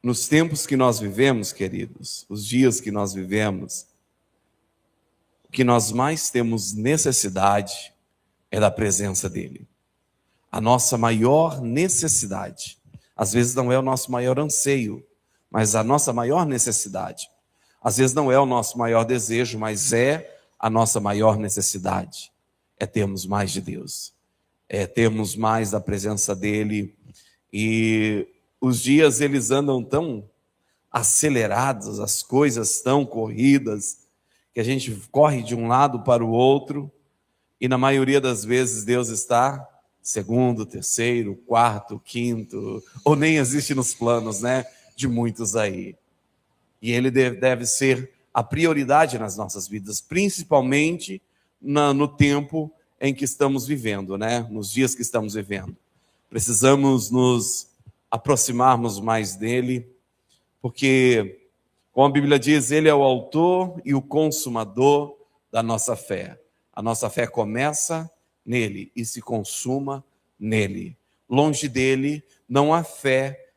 nos tempos que nós vivemos, queridos, os dias que nós vivemos, o que nós mais temos necessidade é da presença dele. A nossa maior necessidade, às vezes não é o nosso maior anseio, mas a nossa maior necessidade. Às vezes não é o nosso maior desejo, mas é a nossa maior necessidade. É termos mais de Deus, é termos mais da presença dele. E os dias eles andam tão acelerados, as coisas tão corridas, que a gente corre de um lado para o outro, e na maioria das vezes Deus está segundo, terceiro, quarto, quinto, ou nem existe nos planos, né, de muitos aí. E ele deve ser a prioridade nas nossas vidas, principalmente no tempo em que estamos vivendo, né, nos dias que estamos vivendo. Precisamos nos aproximarmos mais dele, porque, como a Bíblia diz, ele é o autor e o consumador da nossa fé. A nossa fé começa nele e se consuma nele. Longe dele não há fé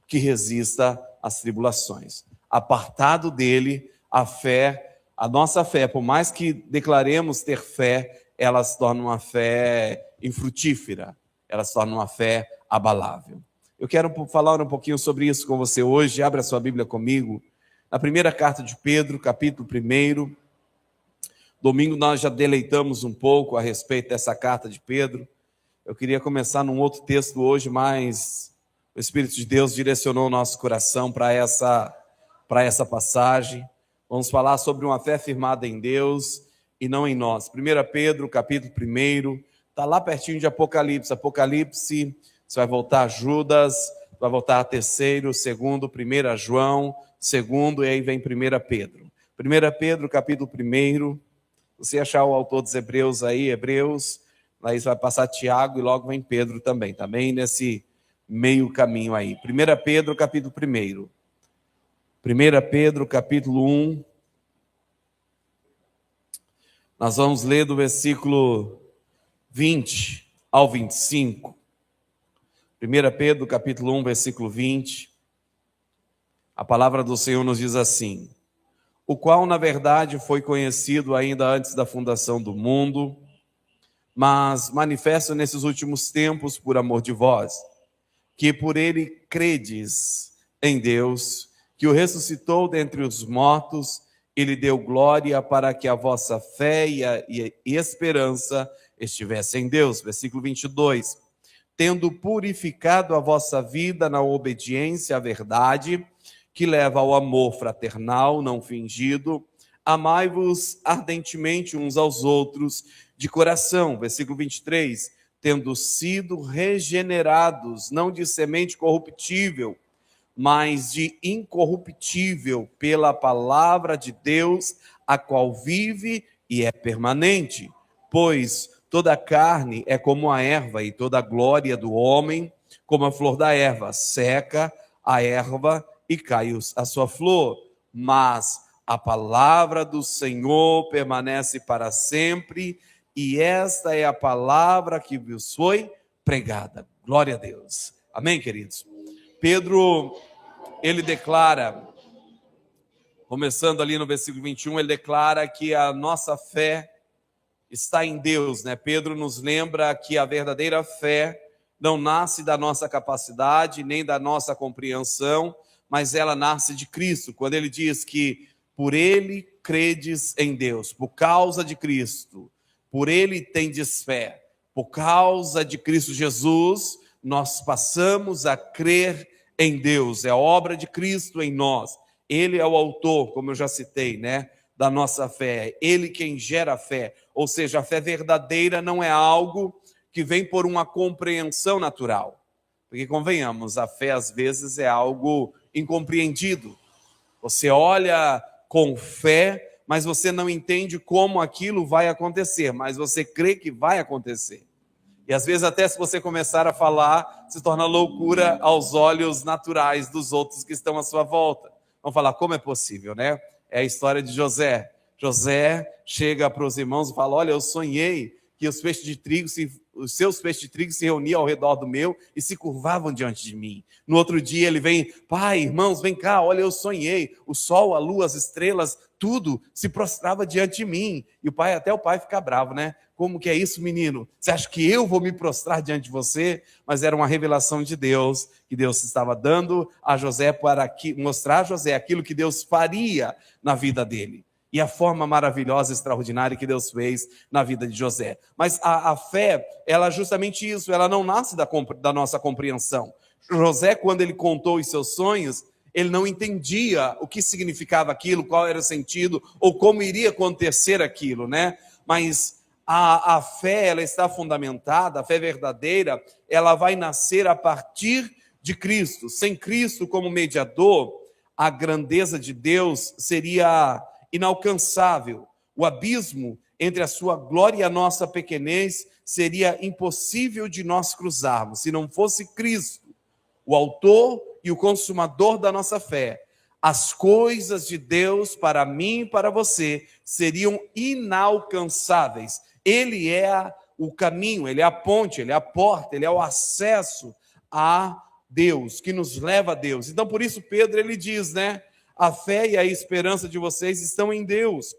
que resista às tribulações. Apartado dele, a nossa fé, por mais que declaremos ter fé, ela se torna uma fé infrutífera, ela se torna uma fé abalável. Eu quero falar um pouquinho sobre isso com você hoje. Abra a sua Bíblia comigo. Na primeira carta de Pedro, capítulo 1. Domingo nós já deleitamos um pouco a respeito dessa carta de Pedro. Eu queria começar num outro texto hoje, mas o Espírito de Deus direcionou o nosso coração para essa passagem. Vamos falar sobre uma fé firmada em Deus e não em nós. 1 Pedro, capítulo 1, está lá pertinho de Apocalipse. Apocalipse, você vai voltar a Judas, vai voltar a 3º, 2º, 1 João, 2º, e aí vem 1 Pedro. 1 Pedro, capítulo 1, você achar o autor dos Hebreus aí, Hebreus, aí você vai passar Tiago e logo vem Pedro também nesse meio caminho aí. 1 Pedro, capítulo 1. 1 Pedro, capítulo 1. Nós vamos ler do versículo 20 ao 25. 1 Pedro, capítulo 1, versículo 20. A palavra do Senhor nos diz assim: o qual, na verdade, foi conhecido ainda antes da fundação do mundo, mas manifesto nesses últimos tempos por amor de vós, que por ele credes em Deus, que o ressuscitou dentre os mortos e lhe deu glória para que a vossa fé e esperança estivessem em Deus. Versículo 22. Tendo purificado a vossa vida na obediência à verdade, que leva ao amor fraternal, não fingido, amai-vos ardentemente uns aos outros de coração. Versículo 23. Tendo sido regenerados, não de semente corruptível, mas de incorruptível, pela palavra de Deus, a qual vive e é permanente. Pois toda a carne é como a erva, e toda a glória do homem como a flor da erva. Seca a erva e cai a sua flor, mas a palavra do Senhor permanece para sempre, e esta é a palavra que vos foi pregada. Glória a Deus. Amém, queridos? Pedro, ele declara, começando ali no versículo 21, ele declara que a nossa fé está em Deus, né? Pedro nos lembra que a verdadeira fé não nasce da nossa capacidade, nem da nossa compreensão, mas ela nasce de Cristo. Quando ele diz que por ele credes em Deus, por causa de Cristo, por ele tendes fé, por causa de Cristo Jesus, nós passamos a crer em Deus. É a obra de Cristo em nós. Ele é o autor, como eu já citei, né, da nossa fé. Ele quem gera a fé. Ou seja, a fé verdadeira não é algo que vem por uma compreensão natural. Porque, convenhamos, a fé às vezes é algo incompreendido. Você olha com fé, mas você não entende como aquilo vai acontecer, mas você crê que vai acontecer. E às vezes até se você começar a falar, se torna loucura aos olhos naturais dos outros que estão à sua volta. Vamos falar, como é possível, né? É a história de José. José chega para os irmãos e fala, olha, eu sonhei que os feixes de trigo se os seus feixes de trigo se reuniam ao redor do meu e se curvavam diante de mim. No outro dia ele vem, pai, irmãos, vem cá, olha, eu sonhei, o sol, a lua, as estrelas, tudo se prostrava diante de mim. E até o pai fica bravo, né? Como que é isso, menino? Você acha que eu vou me prostrar diante de você? Mas era uma revelação de Deus, que Deus estava dando a José para mostrar a José aquilo que Deus faria na vida dele. E a forma maravilhosa, extraordinária que Deus fez na vida de José. Mas a fé, ela é justamente isso, ela não nasce da nossa compreensão. José, quando ele contou os seus sonhos, ele não entendia o que significava aquilo, qual era o sentido, ou como iria acontecer aquilo, né? Mas a fé, ela está fundamentada, a fé verdadeira, ela vai nascer a partir de Cristo. Sem Cristo como mediador, a grandeza de Deus seria inalcançável. O abismo entre a sua glória e a nossa pequenez seria impossível de nós cruzarmos. Se não fosse Cristo, o autor e o consumador da nossa fé, as coisas de Deus para mim e para você seriam inalcançáveis. Ele é o caminho, ele é a ponte, ele é a porta, ele é o acesso a Deus, que nos leva a Deus. Então, por isso, Pedro, ele diz, né? A fé e a esperança de vocês estão em Deus.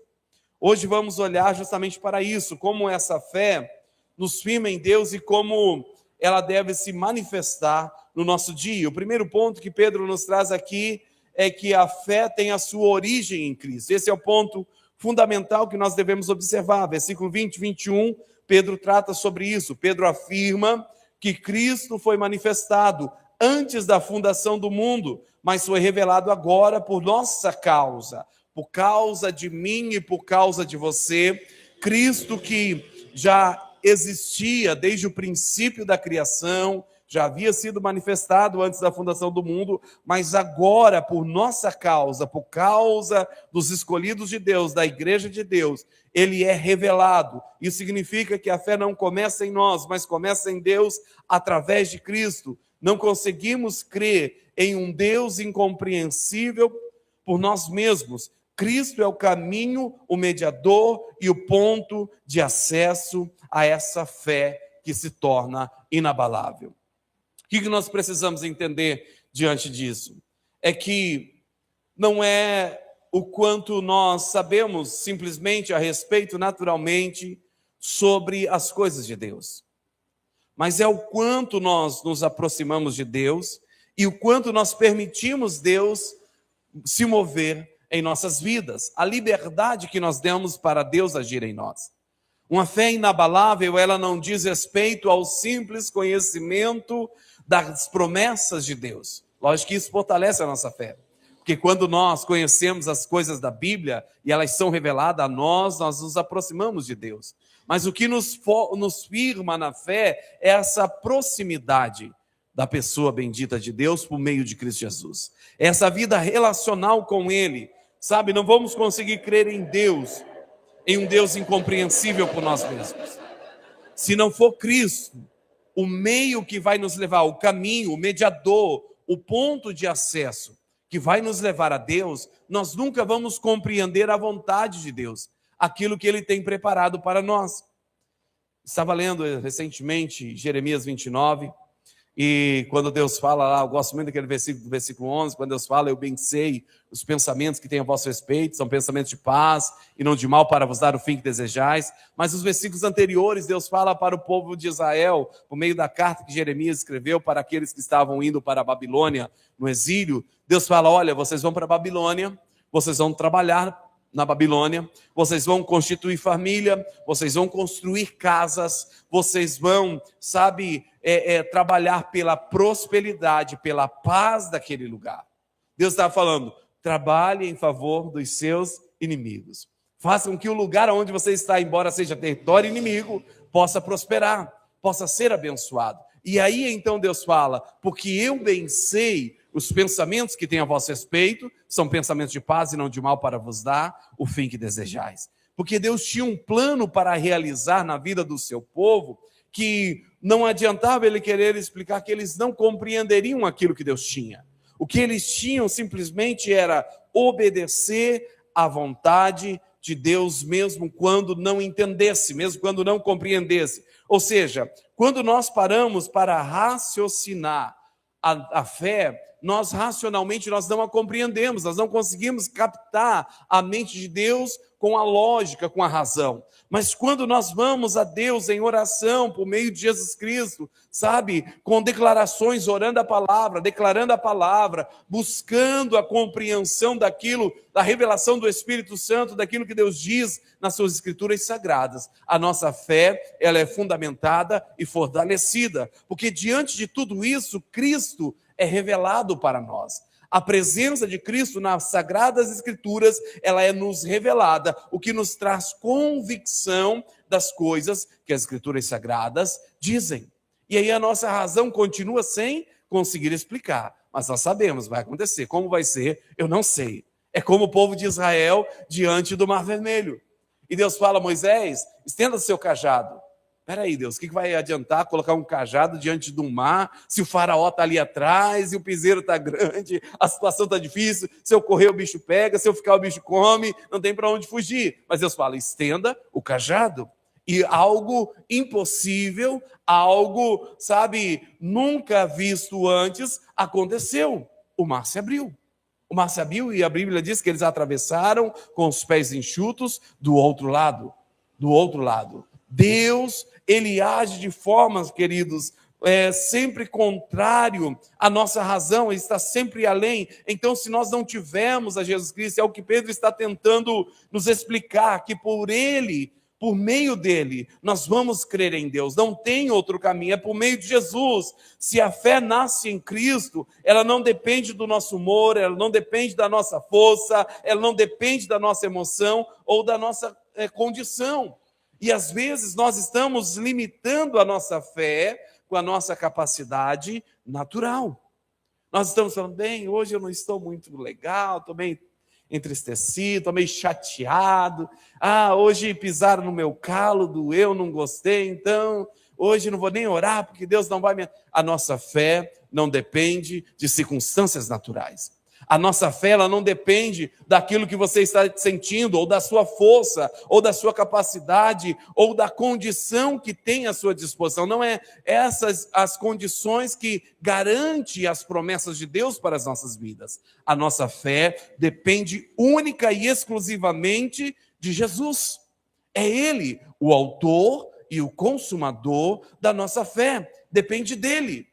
Hoje vamos olhar justamente para isso, como essa fé nos firma em Deus e como ela deve se manifestar no nosso dia. O primeiro ponto que Pedro nos traz aqui é que a fé tem a sua origem em Cristo. Esse é o ponto fundamental que nós devemos observar. Versículo 20 e 21, Pedro trata sobre isso. Pedro afirma que Cristo foi manifestado antes da fundação do mundo, mas foi revelado agora por nossa causa, por causa de mim e por causa de você. Cristo que já existia desde o princípio da criação, já havia sido manifestado antes da fundação do mundo, mas agora, por nossa causa, por causa dos escolhidos de Deus, da igreja de Deus, ele é revelado. Isso significa que a fé não começa em nós, mas começa em Deus através de Cristo. Não conseguimos crer em um Deus incompreensível por nós mesmos. Cristo é o caminho, o mediador e o ponto de acesso a essa fé que se torna inabalável. O que nós precisamos entender diante disso? É que não é o quanto nós sabemos simplesmente a respeito, naturalmente, sobre as coisas de Deus, mas é o quanto nós nos aproximamos de Deus e o quanto nós permitimos Deus se mover em nossas vidas, a liberdade que nós demos para Deus agir em nós. Uma fé inabalável, ela não diz respeito ao simples conhecimento das promessas de Deus. Lógico que isso fortalece a nossa fé, porque quando nós conhecemos as coisas da Bíblia e elas são reveladas a nós, nós nos aproximamos de Deus. Mas o que nos firma na fé é essa proximidade da pessoa bendita de Deus por meio de Cristo Jesus. Essa vida relacional com Ele, sabe? Não vamos conseguir crer em Deus, em um Deus incompreensível por nós mesmos. Se não for Cristo, o meio que vai nos levar, o caminho, o mediador, o ponto de acesso que vai nos levar a Deus, nós nunca vamos compreender a vontade de Deus, aquilo que Ele tem preparado para nós. Estava lendo recentemente Jeremias 29, e quando Deus fala lá, eu gosto muito daquele versículo, do versículo 11, quando Deus fala, eu bem sei os pensamentos que tenho a vosso respeito, são pensamentos de paz e não de mal, para vos dar o fim que desejais. Mas os versículos anteriores, Deus fala para o povo de Israel, por meio da carta que Jeremias escreveu para aqueles que estavam indo para a Babilônia, no exílio. Deus fala, olha, vocês vão para a Babilônia, vocês vão trabalhar na Babilônia, vocês vão constituir família, vocês vão construir casas, vocês vão, trabalhar pela prosperidade, pela paz daquele lugar. Deus está falando, trabalhe em favor dos seus inimigos. Faça com que o lugar onde você está, embora seja território inimigo, possa prosperar, possa ser abençoado. E aí então Deus fala, porque eu bem sei os pensamentos que tenho a vosso respeito, são pensamentos de paz e não de mal, para vos dar o fim que desejais. Porque Deus tinha um plano para realizar na vida do seu povo, que não adiantava Ele querer explicar que eles não compreenderiam aquilo que Deus tinha. O que eles tinham simplesmente era obedecer à vontade de Deus, mesmo quando não entendesse, mesmo quando não compreendesse. Ou seja, quando nós paramos para raciocinar a fé, nós racionalmente nós não a compreendemos, nós não conseguimos captar a mente de Deus com a lógica, com a razão. Mas quando nós vamos a Deus em oração por meio de Jesus Cristo, sabe, com declarações, orando a palavra, declarando a palavra, buscando a compreensão daquilo, da revelação do Espírito Santo, daquilo que Deus diz nas suas escrituras sagradas, a nossa fé, ela é fundamentada e fortalecida, porque diante de tudo isso, Cristo é revelado para nós. A presença de Cristo nas Sagradas Escrituras, ela é nos revelada, o que nos traz convicção das coisas que as Escrituras Sagradas dizem. E aí a nossa razão continua sem conseguir explicar, mas nós sabemos, vai acontecer. Como vai ser, eu não sei. É como o povo de Israel diante do Mar Vermelho. E Deus fala, Moisés, estenda seu cajado. Peraí, Deus, o que vai adiantar colocar um cajado diante do mar, se o faraó está ali atrás e o piseiro está grande, a situação está difícil, se eu correr o bicho pega, se eu ficar o bicho come, não tem para onde fugir. Mas Deus fala, estenda o cajado. E algo impossível, algo, sabe, nunca visto antes, aconteceu. O mar se abriu. O mar se abriu e a Bíblia diz que eles atravessaram com os pés enxutos do outro lado. Do outro lado. Deus, ele age de formas, queridos, sempre contrário à nossa razão, ele está sempre além. Então, se nós não tivermos a Jesus Cristo, é o que Pedro está tentando nos explicar, que por ele, por meio dele, nós vamos crer em Deus, não tem outro caminho, é por meio de Jesus. Se a fé nasce em Cristo, ela não depende do nosso humor, ela não depende da nossa força, ela não depende da nossa emoção ou da nossa condição. E às vezes nós estamos limitando a nossa fé com a nossa capacidade natural. Nós estamos falando, bem, hoje eu não estou muito legal, estou meio entristecido, estou meio chateado. Hoje pisaram no meu calo, doeu, não gostei, então hoje não vou nem orar porque Deus não vai me... A nossa fé não depende de circunstâncias naturais. A nossa fé, ela não depende daquilo que você está sentindo, ou da sua força, ou da sua capacidade, ou da condição que tem à sua disposição. Não é essas as condições que garantem as promessas de Deus para as nossas vidas. A nossa fé depende única e exclusivamente de Jesus. É Ele o autor e o consumador da nossa fé. Depende dEle.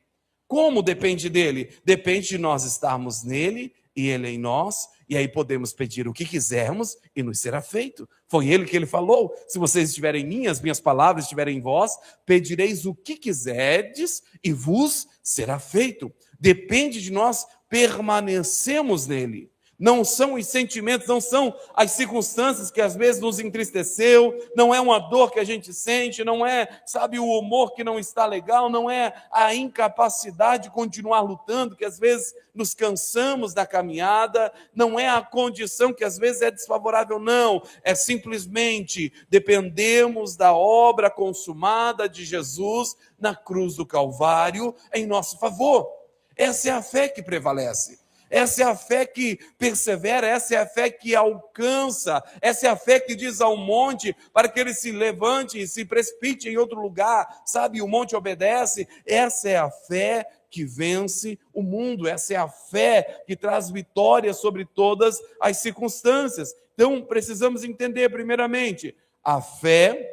Como depende dEle? Depende de nós estarmos nele e ele em nós, e aí podemos pedir o que quisermos e nos será feito. Foi ele que ele falou, se vocês estiverem em mim, as minhas palavras estiverem em vós, pedireis o que quiserdes e vos será feito. Depende de nós permanecermos nele. Não são os sentimentos, não são as circunstâncias que às vezes nos entristeceu, não é uma dor que a gente sente, não é, sabe, o humor que não está legal, não é a incapacidade de continuar lutando, que às vezes nos cansamos da caminhada, não é a condição que às vezes é desfavorável, não, é simplesmente dependemos da obra consumada de Jesus na cruz do Calvário em nosso favor. Essa é a fé que prevalece. Essa é a fé que persevera, essa é a fé que alcança, essa é a fé que diz ao monte para que ele se levante e se precipite em outro lugar, sabe? O monte obedece. Essa é a fé que vence o mundo, essa é a fé que traz vitória sobre todas as circunstâncias. Então, precisamos entender, primeiramente, a fé,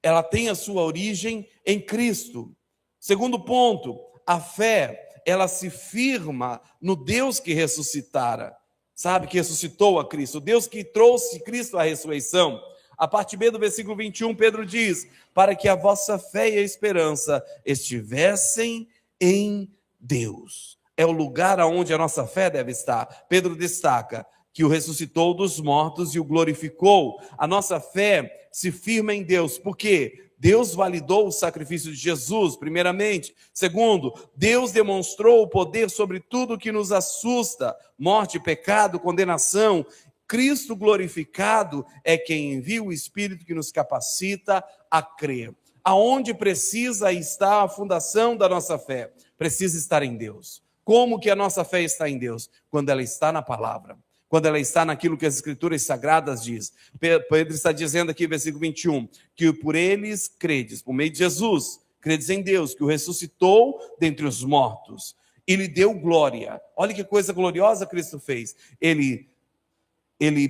ela tem a sua origem em Cristo. Segundo ponto, a fé, ela se firma no Deus que ressuscitara, sabe, que ressuscitou a Cristo, o Deus que trouxe Cristo à ressurreição. A parte B do versículo 21, Pedro diz, para que a vossa fé e a esperança estivessem em Deus. É o lugar onde a nossa fé deve estar. Pedro destaca que o ressuscitou dos mortos e o glorificou. A nossa fé se firma em Deus, por quê? Deus validou o sacrifício de Jesus, primeiramente. Segundo, Deus demonstrou o poder sobre tudo que nos assusta, morte, pecado, condenação. Cristo glorificado é quem envia o Espírito que nos capacita a crer. Aonde precisa estar a fundação da nossa fé? Precisa estar em Deus. Como que a nossa fé está em Deus? Quando ela está na palavra. quando ela está naquilo que as Escrituras Sagradas diz. Pedro está dizendo aqui, versículo 21, que por eles credes, por meio de Jesus, credes em Deus, que o ressuscitou dentre os mortos e lhe deu glória. Olha que coisa gloriosa Cristo fez. Ele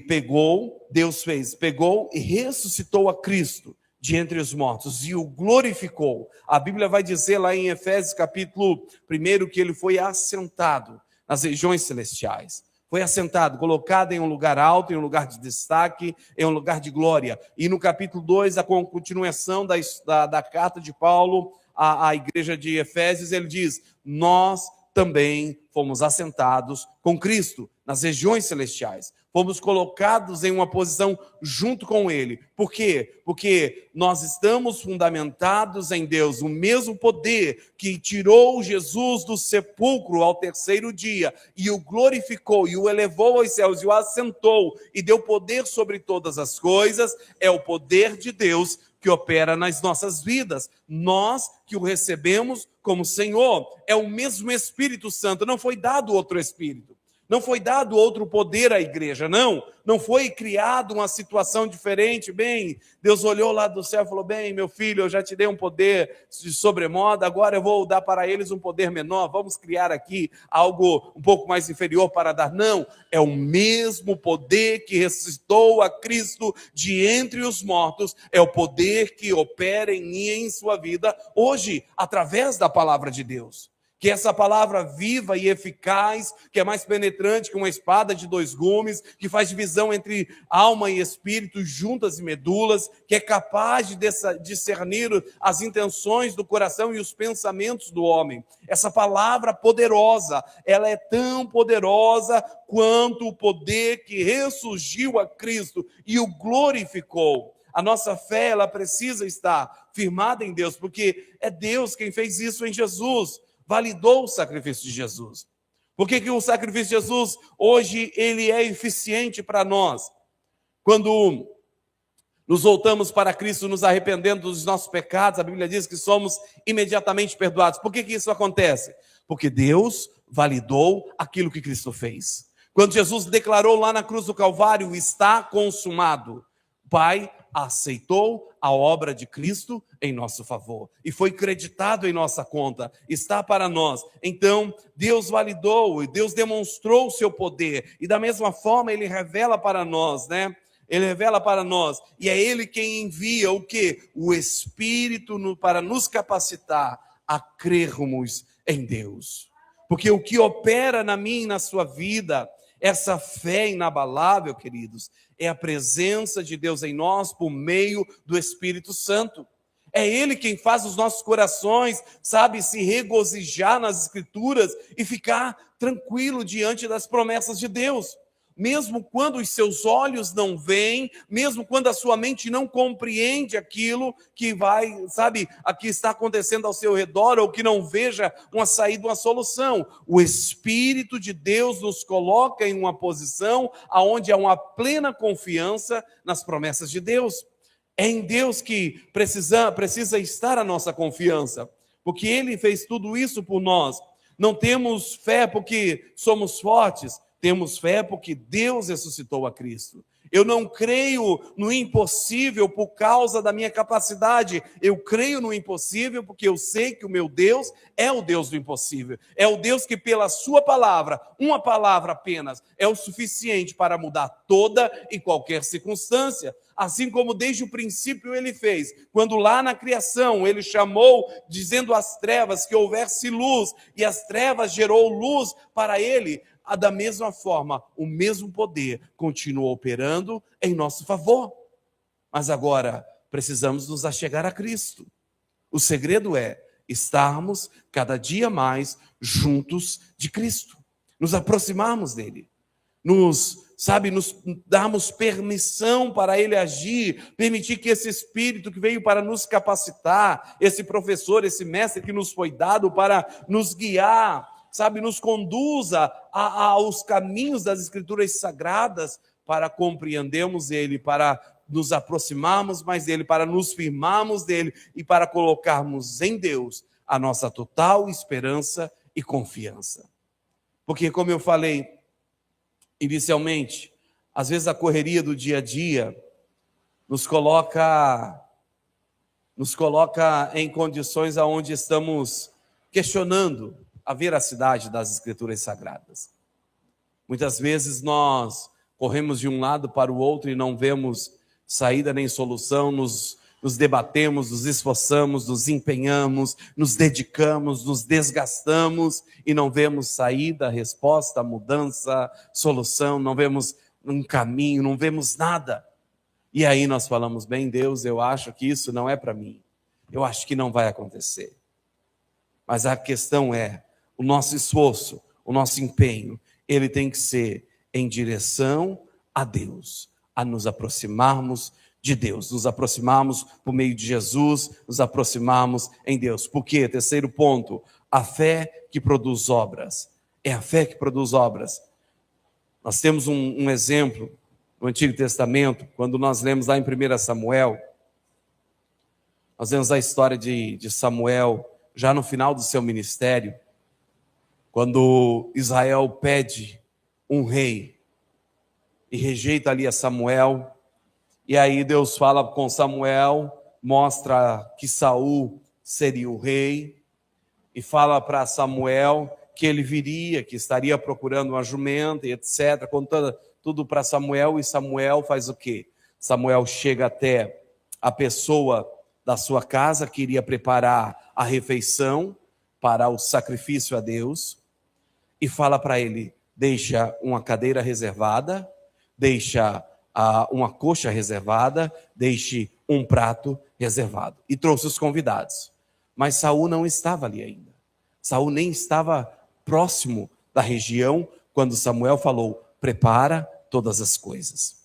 pegou, Deus fez, pegou e ressuscitou a Cristo de entre os mortos e o glorificou. A Bíblia vai dizer lá em Efésios capítulo 1 que ele foi assentado nas regiões celestiais. Foi assentado, colocado em um lugar alto, em um lugar de destaque, em um lugar de glória. E no capítulo 2, a continuação da carta de Paulo à igreja de Efésios, ele diz: nós também fomos assentados com Cristo nas regiões celestiais. Fomos colocados em uma posição junto com Ele. Por quê? Porque nós estamos fundamentados em Deus. O mesmo poder que tirou Jesus do sepulcro ao terceiro dia e o glorificou, e o elevou aos céus, e o assentou, e deu poder sobre todas as coisas, é o poder de Deus que opera nas nossas vidas. Nós que o recebemos como Senhor. É o mesmo Espírito Santo. Não foi dado outro Espírito. Não foi dado outro poder à igreja, não foi criado uma situação diferente. Bem, Deus olhou lá do céu e falou: bem, meu filho, eu já te dei um poder de sobremodo, agora eu vou dar para eles um poder menor, vamos criar aqui algo um pouco mais inferior para dar. Não, é o mesmo poder que ressuscitou a Cristo de entre os mortos, é o poder que opera em mim e em sua vida hoje, através da palavra de Deus. Que essa palavra viva e eficaz, que é mais penetrante que uma espada de dois gumes, que faz divisão entre alma e espírito, juntas e medulas, que é capaz de discernir as intenções do coração e os pensamentos do homem. Essa palavra poderosa, ela é tão poderosa quanto o poder que ressurgiu a Cristo e o glorificou. A nossa fé, ela precisa estar firmada em Deus, porque é Deus quem fez isso em Jesus. Validou o sacrifício de Jesus. Por que o sacrifício de Jesus, hoje, ele é eficiente para nós? Quando nos voltamos para Cristo, nos arrependendo dos nossos pecados, a Bíblia diz que somos imediatamente perdoados. Por que isso acontece? Porque Deus validou aquilo que Cristo fez. Quando Jesus declarou lá na cruz do Calvário: está consumado, o Pai aceitou a obra de Cristo em nosso favor e foi creditado em nossa conta, está para nós. Então Deus validou e Deus demonstrou o seu poder, e da mesma forma Ele revela para nós, Ele revela para nós, e é Ele quem envia o quê? O Espírito para nos capacitar a crermos em Deus. Porque o que opera na minha e na sua vida, essa fé inabalável, queridos, é a presença de Deus em nós por meio do Espírito Santo. É Ele quem faz os nossos corações, se regozijar nas Escrituras e ficar tranquilo diante das promessas de Deus. Mesmo quando os seus olhos não veem, mesmo quando a sua mente não compreende aquilo que aqui está acontecendo ao seu redor, ou que não veja uma saída, uma solução. O Espírito de Deus nos coloca em uma posição onde há uma plena confiança nas promessas de Deus. É em Deus que precisa estar a nossa confiança, porque Ele fez tudo isso por nós. Não temos fé porque somos fortes, temos fé porque Deus ressuscitou a Cristo. Eu não creio no impossível por causa da minha capacidade. Eu creio no impossível porque eu sei que o meu Deus é o Deus do impossível. É o Deus que pela sua palavra, uma palavra apenas, é o suficiente para mudar toda e qualquer circunstância. Assim como desde o princípio Ele fez. Quando lá na criação Ele chamou, dizendo às trevas que houvesse luz, e as trevas gerou luz para Ele. Da mesma forma, o mesmo poder continua operando em nosso favor. Mas agora precisamos nos achegar a Cristo. O segredo é estarmos cada dia mais juntos de Cristo, nos aproximarmos dele, nos darmos permissão para ele agir, permitir que esse Espírito que veio para nos capacitar, esse professor, esse mestre que nos foi dado para nos guiar, nos conduza aos caminhos das Escrituras Sagradas, para compreendermos Ele, para nos aproximarmos mais dEle, para nos firmarmos dEle e para colocarmos em Deus a nossa total esperança e confiança. Porque, como eu falei, Inicialmente, às vezes a correria do dia a dia nos coloca em condições onde estamos questionando a veracidade das Escrituras Sagradas. Muitas vezes nós corremos de um lado para o outro e não vemos saída nem solução, nos debatemos, nos esforçamos, nos empenhamos, nos dedicamos, nos desgastamos e não vemos saída, resposta, mudança, solução, não vemos um caminho, não vemos nada. E aí nós falamos, bem, Deus, eu acho que isso não é para mim, eu acho que não vai acontecer. Mas a questão é, o nosso esforço, o nosso empenho, ele tem que ser em direção a Deus, a nos aproximarmos de Deus, nos aproximarmos por meio de Jesus, nos aproximarmos em Deus. Por quê? Terceiro ponto, a fé que produz obras. É a fé que produz obras. Nós temos um exemplo no Antigo Testamento, quando nós lemos lá em 1 Samuel, nós vemos a história de Samuel, já no final do seu ministério, quando Israel pede um rei e rejeita ali a Samuel, e aí Deus fala com Samuel, mostra que Saul seria o rei, e fala para Samuel que ele viria, que estaria procurando uma jumenta, e etc., contando tudo para Samuel, e Samuel faz o quê? Samuel chega até a pessoa da sua casa, que iria preparar a refeição para o sacrifício a Deus, e fala para ele, deixa uma cadeira reservada, deixa uma coxa reservada, deixe um prato reservado. E trouxe os convidados. Mas Saul não estava ali ainda. Saul nem estava próximo da região quando Samuel falou, prepara todas as coisas.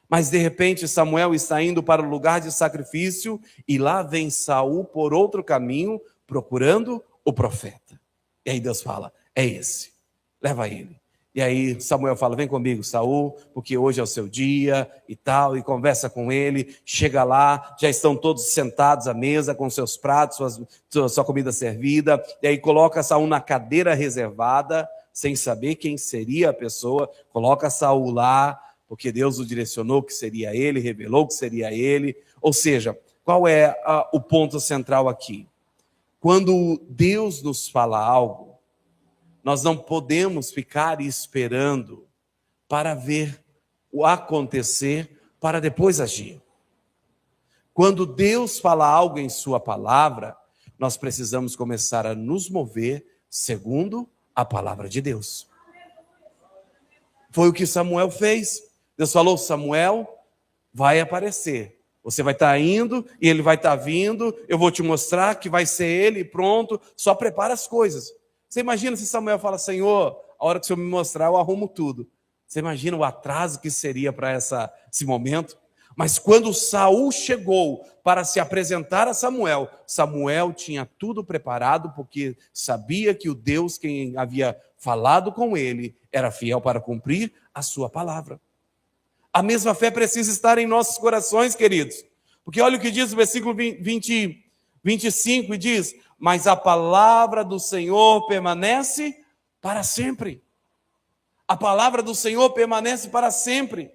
Mas de repente Samuel está indo para o lugar de sacrifício e lá vem Saul por outro caminho procurando o profeta. E aí Deus fala, é esse, leva ele. E aí Samuel fala, vem comigo, Saul, porque hoje é o seu dia e tal, e conversa com ele, chega lá, já estão todos sentados à mesa com seus pratos, sua comida servida, e aí coloca Saul na cadeira reservada, sem saber quem seria a pessoa, coloca Saul lá, porque Deus o direcionou que seria ele, revelou que seria ele. Ou seja, qual é o ponto central aqui? Quando Deus nos fala algo, nós não podemos ficar esperando para ver o acontecer, para depois agir. Quando Deus fala algo em sua palavra, nós precisamos começar a nos mover segundo a palavra de Deus. Foi o que Samuel fez. Deus falou, Samuel vai aparecer. Você vai estar indo e ele vai estar vindo. Eu vou te mostrar que vai ser ele, pronto. Só prepara as coisas. Você imagina se Samuel fala, Senhor, a hora que o Senhor me mostrar, eu arrumo tudo. Você imagina o atraso que seria para esse momento? Mas quando Saul chegou para se apresentar a Samuel, Samuel tinha tudo preparado, porque sabia que o Deus quem havia falado com ele era fiel para cumprir a sua palavra. A mesma fé precisa estar em nossos corações, queridos. Porque olha o que diz o versículo 25, e diz, mas a palavra do Senhor permanece para sempre. A palavra do Senhor permanece para sempre.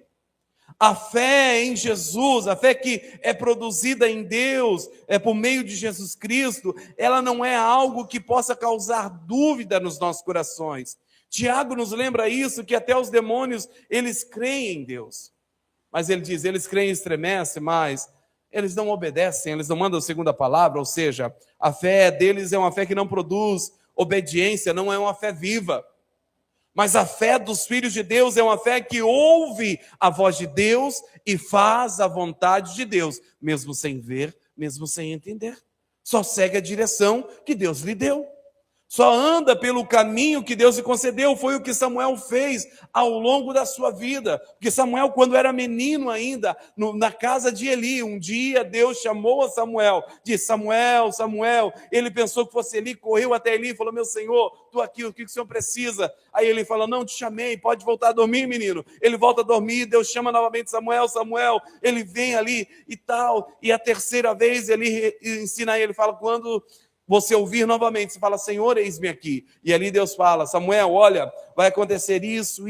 A fé em Jesus, a fé que é produzida em Deus, é por meio de Jesus Cristo, ela não é algo que possa causar dúvida nos nossos corações. Tiago nos lembra isso, que até os demônios, eles creem em Deus. Mas ele diz, eles creem e estremecem, mas eles não obedecem, eles não mandam segundo a palavra, ou seja, a fé deles é uma fé que não produz obediência, não é uma fé viva. Mas a fé dos filhos de Deus é uma fé que ouve a voz de Deus e faz a vontade de Deus, mesmo sem ver, mesmo sem entender. Só segue a direção que Deus lhe deu. Só anda pelo caminho que Deus lhe concedeu. Foi o que Samuel fez ao longo da sua vida. Porque Samuel, quando era menino ainda, na casa de Eli, um dia Deus chamou a Samuel, disse, Samuel, Samuel. Ele pensou que fosse Eli, correu até Eli e falou, meu senhor, estou aqui, o que o senhor precisa? Aí ele fala, não, te chamei, pode voltar a dormir, menino. Ele volta a dormir, Deus chama novamente Samuel, Samuel. Ele vem ali e tal. E a terceira vez ele ensina ele, fala, quando você ouvir novamente, você fala, Senhor, eis-me aqui. E ali Deus fala, Samuel, olha, vai acontecer isso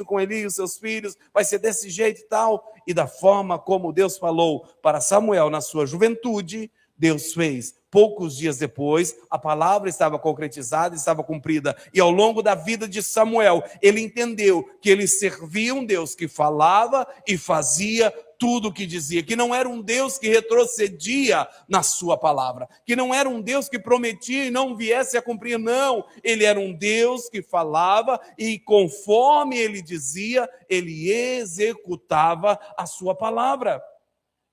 com Eli e os seus filhos, vai ser desse jeito e tal. E da forma como Deus falou para Samuel na sua juventude, Deus fez. Poucos dias depois, a palavra estava concretizada, estava cumprida. E ao longo da vida de Samuel, ele entendeu que ele servia um Deus que falava e fazia tudo o que dizia, que não era um Deus que retrocedia na sua palavra, que não era um Deus que prometia e não viesse a cumprir, não. Ele era um Deus que falava e conforme ele dizia, ele executava a sua palavra.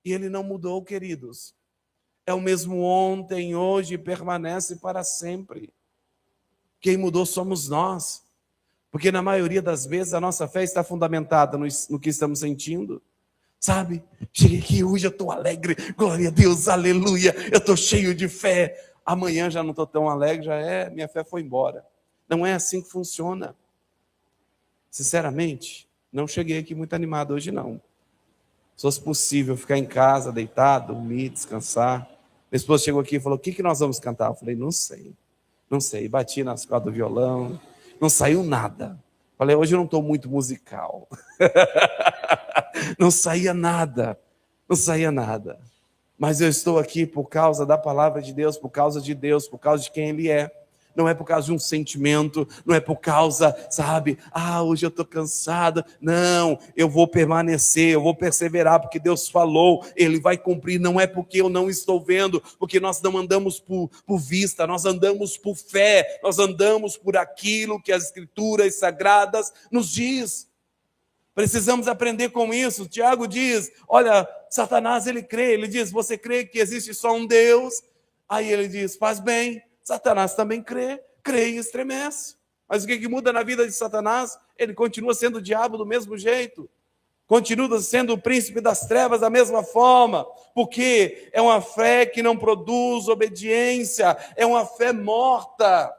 E ele não mudou, queridos. É o mesmo ontem, hoje e permanece para sempre. Quem mudou somos nós. Porque na maioria das vezes a nossa fé está fundamentada no que estamos sentindo. Sabe? Cheguei aqui hoje, eu estou alegre, glória a Deus, aleluia, eu estou cheio de fé. Amanhã já não estou tão alegre, minha fé foi embora. Não é assim que funciona. Sinceramente, não cheguei aqui muito animado hoje não. Se fosse possível ficar em casa, deitado, dormir, descansar. Minha esposa chegou aqui e falou, o que nós vamos cantar? Eu falei, não sei. Bati nas cordas do violão, não saiu nada. Falei, hoje eu não estou muito musical. Não saía nada. Mas eu estou aqui por causa da palavra de Deus, por causa de Deus, por causa de quem Ele é. Não é por causa de um sentimento, não é por causa, sabe, hoje eu estou cansada. Não, eu vou permanecer, eu vou perseverar, porque Deus falou, Ele vai cumprir. Não é porque eu não estou vendo, porque nós não andamos por vista, nós andamos por fé, nós andamos por aquilo que as Escrituras Sagradas nos diz. Precisamos aprender com isso. Tiago diz, olha, Satanás ele crê, ele diz, você crê que existe só um Deus? Aí ele diz, faz bem. Satanás também crê e estremece. Mas o que muda na vida de Satanás? Ele continua sendo o diabo do mesmo jeito. Continua sendo o príncipe das trevas da mesma forma. Porque é uma fé que não produz obediência. É uma fé morta.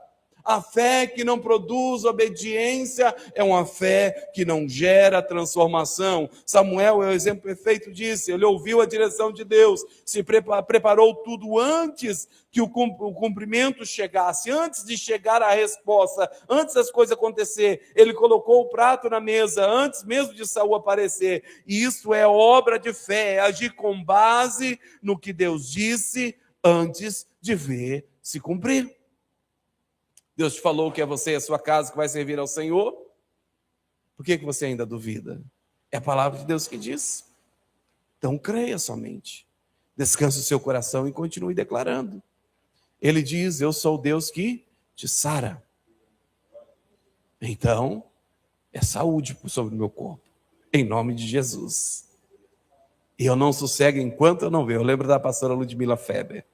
A fé que não produz obediência é uma fé que não gera transformação. Samuel é o exemplo perfeito disso. Ele ouviu a direção de Deus, se preparou tudo antes que o cumprimento chegasse, antes de chegar a resposta, antes das coisas acontecer. Ele colocou o prato na mesa, antes mesmo de Saul aparecer. E isso é obra de fé, é agir com base no que Deus disse antes de ver se cumprir. Deus te falou que é você e a sua casa que vai servir ao Senhor. Por que você ainda duvida? É a palavra de Deus que diz. Então creia somente. Descanse o seu coração e continue declarando. Ele diz, eu sou o Deus que te sara. Então, é saúde sobre o meu corpo. Em nome de Jesus. E eu não sossego enquanto eu não ver. Eu lembro da pastora Ludmila Feber.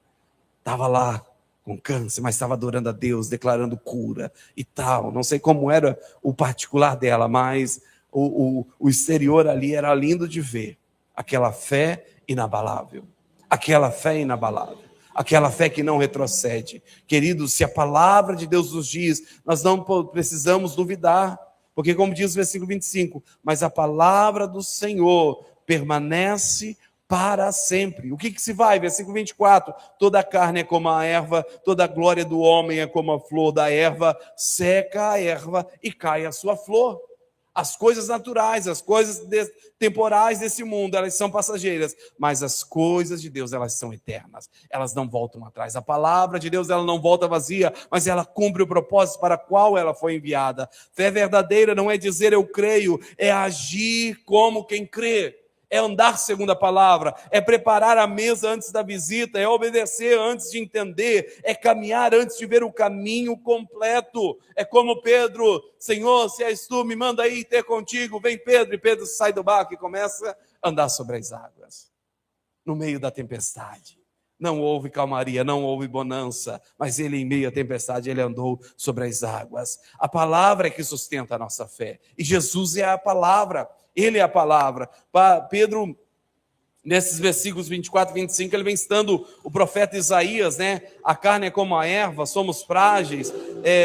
Estava lá com câncer, mas estava adorando a Deus, declarando cura e tal. Não sei como era o particular dela, mas o exterior ali era lindo de ver. Aquela fé inabalável. Aquela fé inabalável. Aquela fé que não retrocede. Queridos, se a palavra de Deus nos diz, nós não precisamos duvidar. Porque como diz o versículo 25, mas a palavra do Senhor permanece para sempre. O que se vai? Versículo 24, toda a carne é como a erva, toda a glória do homem é como a flor da erva, seca a erva e cai a sua flor. As coisas naturais, as coisas temporais desse mundo, elas são passageiras, mas as coisas de Deus, elas são eternas, elas não voltam atrás. A palavra de Deus, ela não volta vazia, mas ela cumpre o propósito para qual ela foi enviada. Fé verdadeira não é dizer eu creio, é agir como quem crê. É andar segundo a palavra, é preparar a mesa antes da visita, é obedecer antes de entender, é caminhar antes de ver o caminho completo. É como Pedro, Senhor, se és tu, me manda aí ter contigo. Vem Pedro, e Pedro sai do barco e começa a andar sobre as águas, no meio da tempestade. Não houve calmaria, não houve bonança, mas ele em meio à tempestade, ele andou sobre as águas. A palavra é que sustenta a nossa fé, e Jesus é a palavra. Ele é a palavra. Pedro, nesses versículos 24 e 25, ele vem citando o profeta Isaías, né? A carne é como a erva, somos frágeis.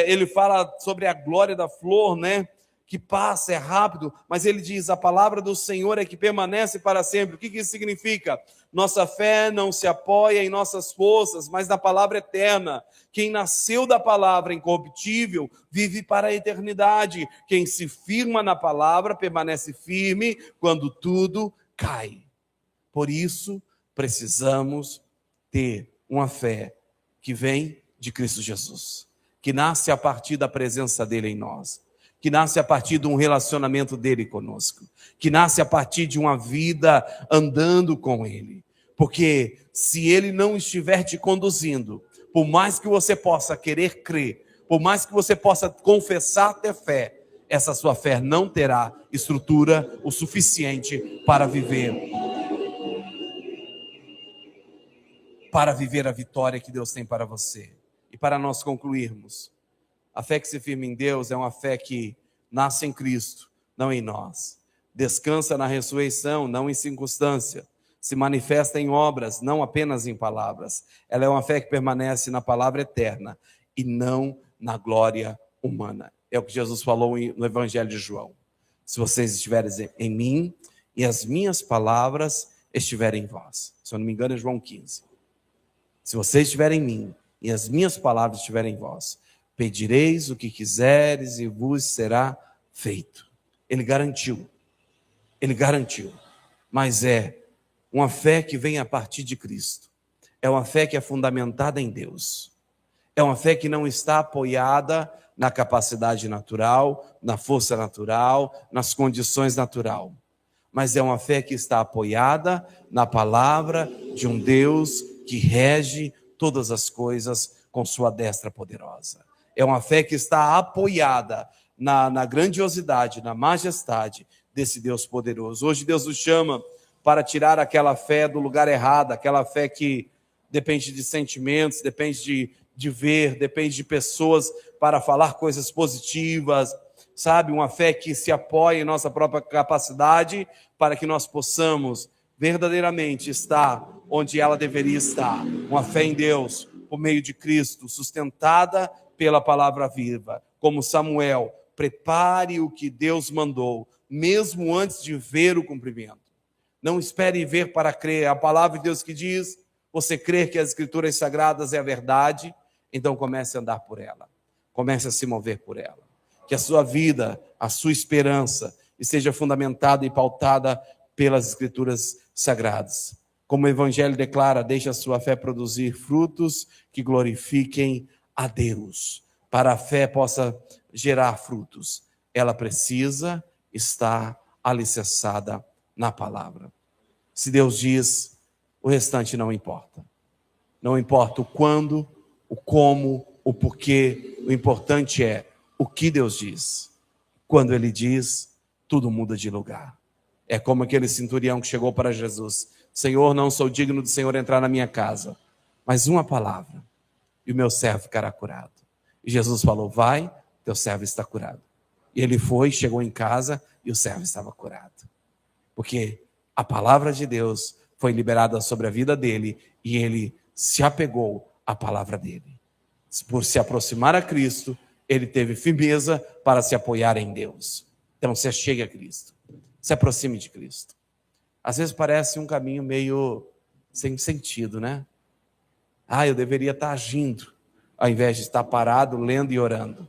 Ele fala sobre a glória da flor, né? que passa, é rápido, mas ele diz, a palavra do Senhor é que permanece para sempre. O que isso significa? Nossa fé não se apoia em nossas forças, mas na palavra eterna. Quem nasceu da palavra incorruptível vive para a eternidade. Quem se firma na palavra permanece firme quando tudo cai. Por isso, precisamos ter uma fé que vem de Cristo Jesus, que nasce a partir da presença dele em nós, que nasce a partir de um relacionamento dele conosco, que nasce a partir de uma vida andando com ele. Porque se ele não estiver te conduzindo, por mais que você possa querer crer, por mais que você possa confessar ter fé, essa sua fé não terá estrutura o suficiente para viver a vitória que Deus tem para você. E para nós concluirmos, a fé que se firma em Deus é uma fé que nasce em Cristo, não em nós. Descansa na ressurreição, não em circunstância. Se manifesta em obras, não apenas em palavras. Ela é uma fé que permanece na palavra eterna e não na glória humana. É o que Jesus falou no Evangelho de João. Se vocês estiverem em mim e as minhas palavras estiverem em vós. Se eu não me engano é João 15. Se vocês estiverem em mim e as minhas palavras estiverem em vós, pedireis o que quiseres e vos será feito. Ele garantiu. Mas é uma fé que vem a partir de Cristo. É uma fé que é fundamentada em Deus. É uma fé que não está apoiada na capacidade natural, na força natural, nas condições naturais. Mas é uma fé que está apoiada na palavra de um Deus que rege todas as coisas com sua destra poderosa. É uma fé que está apoiada na grandiosidade, na majestade desse Deus poderoso. Hoje Deus nos chama para tirar aquela fé do lugar errado, aquela fé que depende de sentimentos, depende de ver, depende de pessoas para falar coisas positivas, sabe? Uma fé que se apoia em nossa própria capacidade para que nós possamos verdadeiramente estar onde ela deveria estar. Uma fé em Deus, por meio de Cristo, sustentada pela palavra viva. Como Samuel, prepare o que Deus mandou, mesmo antes de ver o cumprimento. Não espere ver para crer. A palavra de Deus que diz, você crer que as Escrituras Sagradas é a verdade, então comece a andar por ela. Comece a se mover por ela. Que a sua vida, a sua esperança, esteja fundamentada e pautada pelas Escrituras Sagradas. Como o Evangelho declara, deixe a sua fé produzir frutos que glorifiquem a Deus. Para a fé possa gerar frutos, ela precisa estar alicerçada na palavra. Se Deus diz, o restante não importa. Não importa o quando, o como, o porquê. O importante é o que Deus diz. Quando Ele diz, tudo muda de lugar. É como aquele centurião que chegou para Jesus. Senhor, não sou digno do Senhor entrar na minha casa, mas uma palavra, e o meu servo ficará curado. E Jesus falou, vai, teu servo está curado. E ele foi, chegou em casa, e o servo estava curado. Porque a palavra de Deus foi liberada sobre a vida dele, e ele se apegou à palavra dele. Por se aproximar a Cristo, ele teve firmeza para se apoiar em Deus. Então, se achegue a Cristo. Se aproxime de Cristo. Às vezes parece um caminho meio sem sentido, né? Eu deveria estar agindo, ao invés de estar parado, lendo e orando.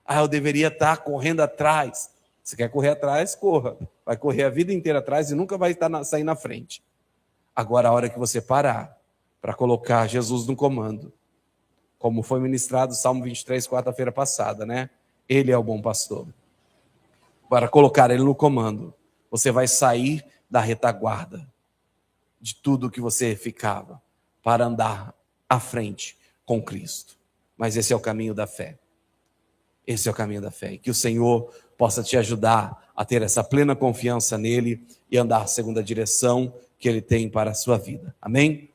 Eu deveria estar correndo atrás. Se quer correr atrás, corra. Vai correr a vida inteira atrás e nunca vai sair na frente. Agora, a hora que você parar para colocar Jesus no comando, como foi ministrado o Salmo 23, quarta-feira passada, né? Ele é o bom pastor. Para colocar ele no comando, você vai sair da retaguarda de tudo que você ficava para andar à frente com Cristo. Mas esse é o caminho da fé. Esse é o caminho da fé. E que o Senhor possa te ajudar a ter essa plena confiança nele e andar segundo a direção que ele tem para a sua vida. Amém?